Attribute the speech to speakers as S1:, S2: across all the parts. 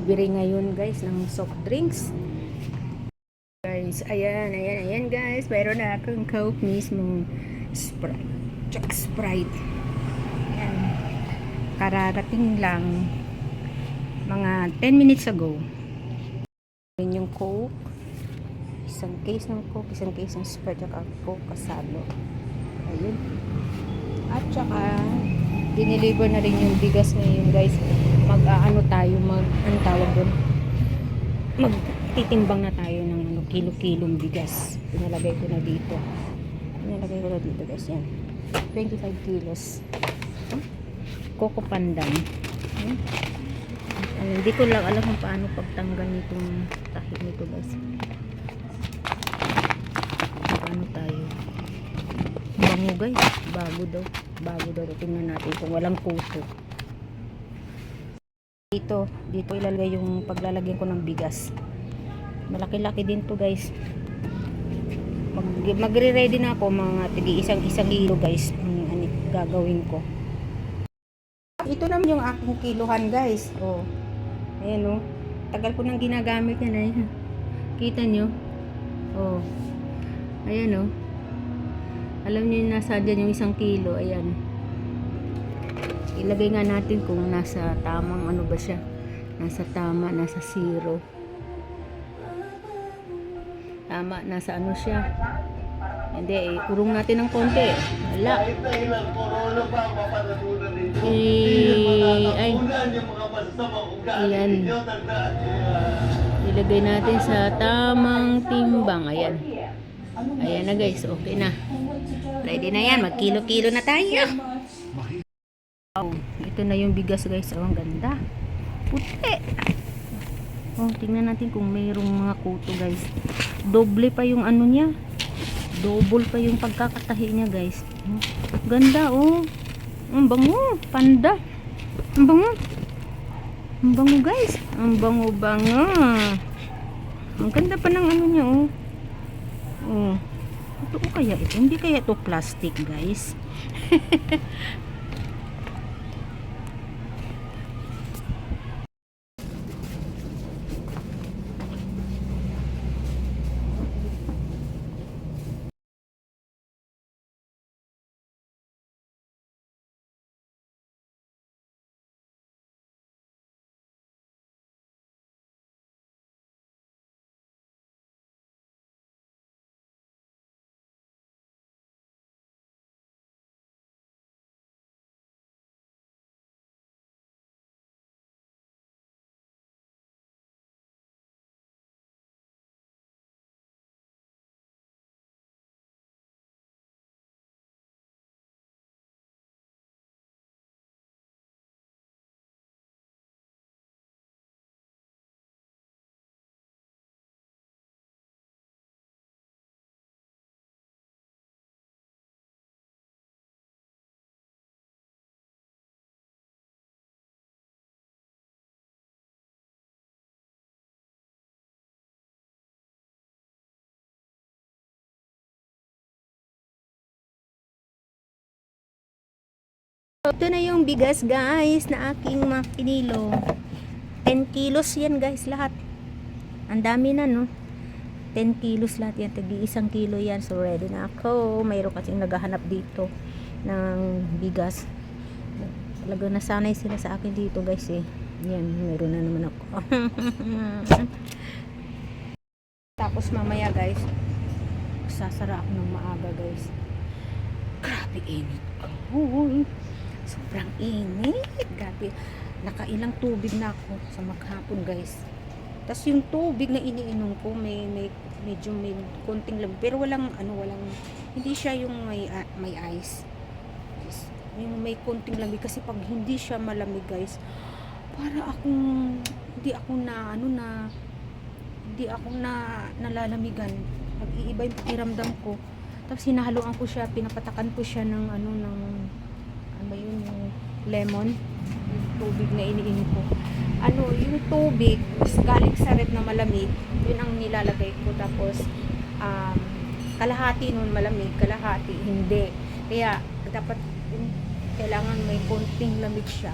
S1: delivery ngayon guys ng soft drinks. Guys, ayan guys. Mayroon na akong Coke mismo. Sprite. Check Sprite. Ayan. Kararating lang. Mga 10 minutes ago. Ayan yung Coke. Isang case ng Coke, isang case ng Sprite, at Coke kasalo. Ayun. At saka, dineliver na rin yung bigas ngayon guys. Mag-ano tayo, ano tawag doon? Magtitimbang na tayo ng kilo-kilong bigas. Pinalagay ko na dito. Guys, yan. 25 kilos. Coco Pandan. Hindi ko lang alam kung paano pagtanggal nitong tahid nito guys. Paano tayo? Bango guys. Bago daw. Tingnan natin kung walang kuto. Dito ilalagay yung paglalagyan ko ng bigas. Malaki-laki din to guys. Magre-ready na ako mga isang kilo guys. Ano gagawin ko. Ito naman yung aking kiluhan guys. Oh. Ayan oh. Tagal ko nang ginagamit yan eh. Kita nyo? Oh. Ayan oh. Alam niyo nasa dyan yung 1 kilo. Ayan. Ilagay nga natin kung nasa tamang ano ba siya. Nasa tama, nasa 0. Tama, nasa ano siya. Hindi, kurong natin ng konti. Wala. Ayan. Ilagay natin sa tamang timbang. Ayan. Ayan na guys, okay na. Ready na yan, mag-kilo-kilo na tayo. Oh, ito na yung bigas guys. Oh, ang ganda. Puti. Oh, tingnan natin kung mayroong mga kuto guys. Doble pa yung ano niya. Double pa yung pagkakatahi niya guys. Oh, ganda oh. Ang bango. Panda. Ang bango. Ang bango guys. Ang bango. Ang ganda pa ng ano niya oh. Oh. Ito kaya ito. Hindi kaya ito plastic guys. Ito na yung bigas guys na aking makinilo. 10 kilos yan guys lahat. Ang dami na no. 10 kilos lahat yan. Tagi 1 kilo yan. So ready na ako. Mayroon kasing naghahanap dito ng bigas. Talaga nasanay sila sa akin dito guys eh. Yan, mayroon na naman ako. Tapos mamaya guys, sasara ako ng maaga guys. Grabe init ko. Sobrang init. Grabe. Nakailang tubig na ako sa maghapon guys. Tapos yung tubig na iniinom ko medyo may konting lamig. Pero walang hindi siya yung may ice. Yung may konting lamig kasi pag hindi siya malamig guys, para akong hindi ako na nalalamigan. Nag-iiba yung pakiramdam ko. Tapos hinahaluan ko siya, pinapatakan ko siya ng yung lemon, yung tubig na iniinom ko. Yung tubig galing sa ref na malamig, yun ang nilalagay ko. Tapos kalahati nun malamig, kalahati hindi. Kaya dapat kailangan may konting lamig siya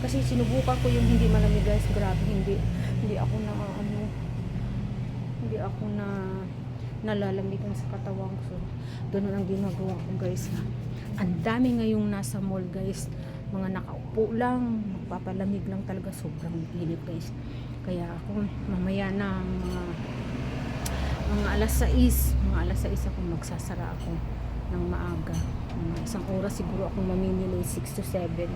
S1: Kasi sinubukan ko yung hindi malamig guys, grabe hindi ako na hindi ako na nalalamigan sa katawan ko. So, ganun ang ginagawa ko guys. Ang dami ngayong nasa mall guys, mga nakaupo lang, magpapalamig lang talaga, sobrang init guys. Kaya ako mamaya na mga alas 6 ako magsasara ako ng maaga. Isang oras siguro ako mamimili, 6 to 7.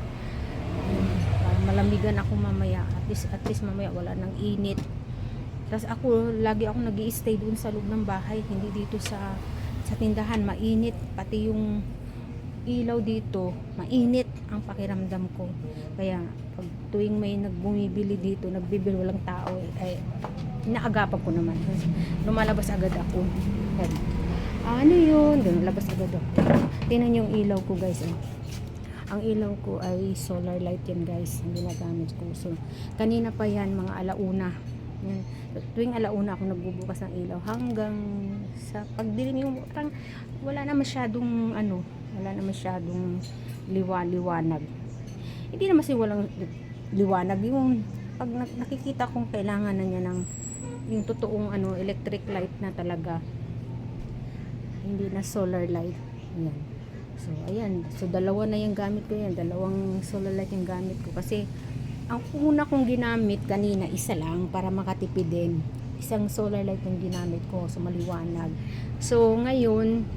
S1: Para malamigan ako mamaya, at least mamaya wala nang init. Tapos lagi ako nag-i-stay doon sa loob ng bahay, hindi dito sa tindahan, mainit, pati yung ilaw dito, mainit ang pakiramdam ko. Kaya pag tuwing may nagbumibili dito, nagbibili walang tao, ay inaagapan ko naman. Lumalabas agad ako. Ano yun? Ganun, labas agad ako. Tingnan yung ilaw ko guys. Ang ilaw ko ay solar light yan guys, ang ginagamit ko. So, kanina pa yan, mga alauna. Yan. Tuwing alauna ako nagbubukas ng ilaw hanggang sa pagdilim yung wala na masyadong liwanag. Hindi naman kasi walang liwanag, yung pag nakikita kong kailangan na niya ng yung totoong electric light na talaga, hindi na solar light. Ayan. So ayan, so dalawa na yung gamit ko yan, dalawang solar light yung gamit ko kasi ang una kong ginamit kanina, isa lang para makatipid din. Isang solar light yung ginamit ko, so maliwanag. So ngayon,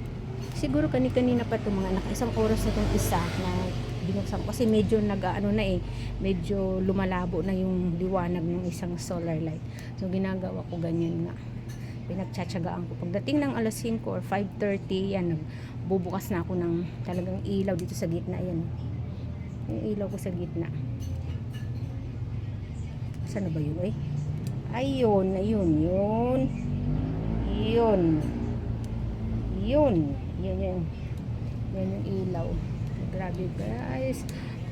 S1: siguro kanina pa itong mga isang oras na itong isa na binuksan ko. Kasi medyo medyo lumalabo na yung liwanag ng isang solar light. So ginagawa ko ganyan nga. Pinagtsatsagaan ko. Pagdating ng alas 5 or 5:30, yan, bubukas na ako ng talagang ilaw dito sa gitna. Yan. Yung ilaw ko sa gitna. Saan na ba yun eh? Ayun. Yan yung ilaw. Grabe guys.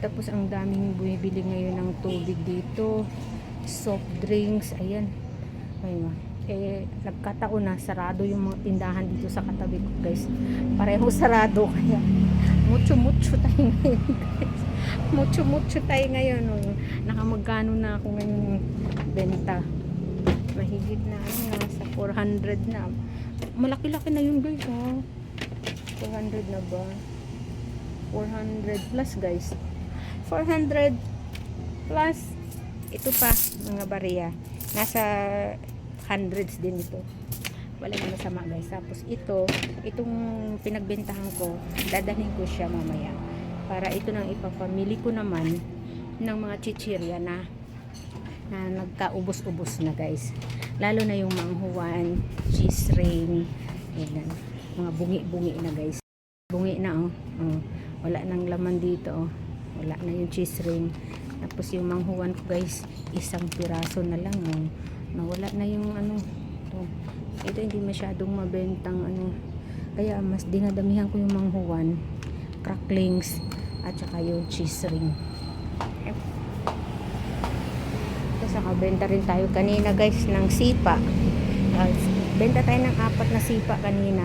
S1: Tapos ang daming bumibili ngayon ng tubig dito. Soft drinks. Ayan. Ayun. Nagkataon na sarado yung mga tindahan dito sa katabi ko guys. Pareho sarado. Kaya mucho tayo ngayon guys. Mucho tayo ngayon. Nakamagkano na ako ngayon benta. Mahigit na sa 400 na. Malaki-laki na yun guys. 400 na ba? 400 plus guys. 400 plus. Ito pa mga bariya. Nasa hundreds din ito. Wala na masama guys. Tapos itong pinagbentahan ko, dadalhin ko siya mamaya. Para ito nang ipapamili ko naman ng mga chichirya na nagkaubos-ubos na guys. Lalo na yung manghuwan, cheese ring, yan, mga bungi-bungi na guys. Bungi na wala nang laman dito wala na yung cheese ring. Tapos yung manghuwan ko guys, isang piraso na lang nawala na yung ito hindi masyadong mabentang kaya mas dinadamihan ko yung manghuwan, cracklings, at saka yung cheese ring. Tapos nakabenta rin tayo kanina guys ng sipa. Benta tayo ng 4 na sipa kanina.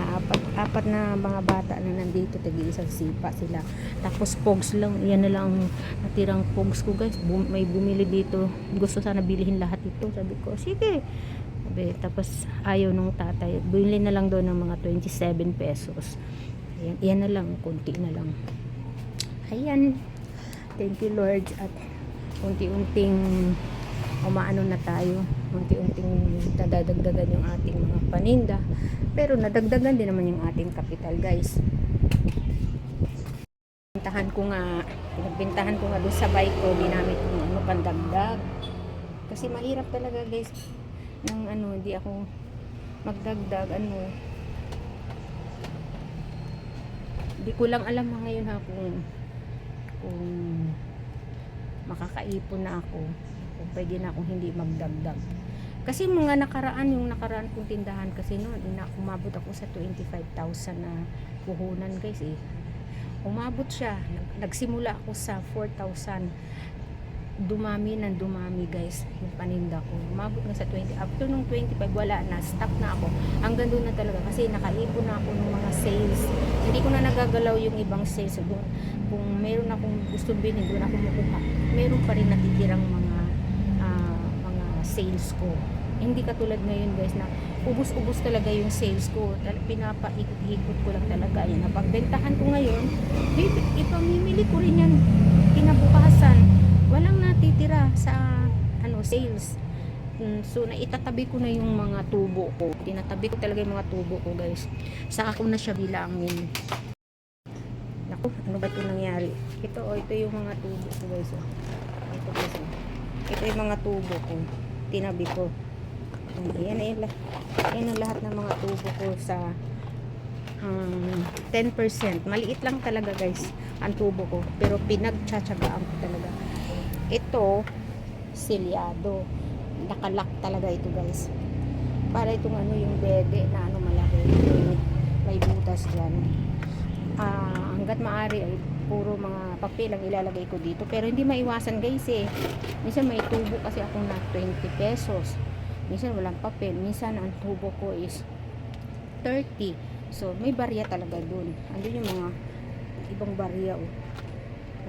S1: Apat na mga bata na nandito, tagi-isang sipa sila. Tapos pogs lang, yan na lang ang natirang pogs ko guys. May bumili dito, gusto sana bilihin lahat ito. Sabi ko, sige. Tapos ayaw nung tatay, bumili na lang doon ng mga 27 pesos. Ayan, yan na lang, konti na lang. Ayan, thank you Lord. At unti-unting umaano na tayo, unti-unting nadadagdagan yung ating mga paninda, pero nadagdagan din naman yung ating kapital guys. Pinagbentahan ko nga doon sa bike ko, ginamit ko pandagdag kasi mahirap talaga guys ng hindi ako magdagdag hindi ko lang alam ngayon kung makakaipon na ako, kung pwede na akong hindi magdagdag. Kasi yung nakaraan kong tindahan kasi noon, umabot ako sa 25,000 na puhunan guys eh. Umabot siya. Nagsimula ako sa 4,000. dumami ng dumami guys yung paninda ko. Umabot na sa 20. After nung 25 wala na, stop na ako. Hanggang doon na talaga kasi nakaipon na ako ng mga sales. Hindi ko na nagagalaw yung ibang sales. Kung meron akong gusto bilhin, doon ako makuha. Meron pa rin natitirang mga sales ko. Hindi katulad ngayon guys na ubus-ubus talaga yung sales ko. Pinapaikot-ikot ko lang talaga. Yan, napagbentahan ko ngayon, ipamimili ko rin yan kinabukasan. Walang natitira sa sales. So naitatabi ko na yung mga tubo ko. Tinatabi ko talaga yung mga tubo ko guys. Saka ko na siya bilangin. Naku, ano ba ito nangyari? Ito yung mga tubo ko guys. Ito guys. Ito yung mga tubo ko. Tinabi ko. Ayan ang lahat ng mga tubo ko sa 10%. Maliit lang talaga guys ang tubo ko. Pero pinagtsatsagaan ko talaga. Ito, silyado. Nakalak talaga ito guys. Para itong yung bede na malaki. May butas dyan. Hanggat maaari ay puro mga papel ang ilalagay ko dito. Pero hindi maiwasan guys eh. Minsan may tubo kasi akong na 20 pesos. Minsan walang papel. Minsan ang tubo ko is 30. So may barya talaga dun. Andun yung mga ibang barya oh.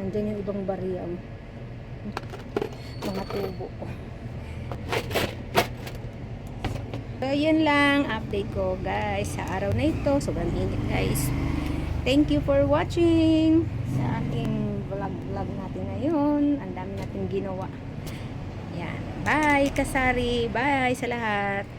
S1: Nandyan yung ibang barya oh. Mga tubo ko. So yun lang update ko guys sa araw na ito. Sobrang init guys. Thank you for watching sa aking vlog natin ngayon. Ang dami natin ginawa. Yan. Bye kasari. Bye sa lahat.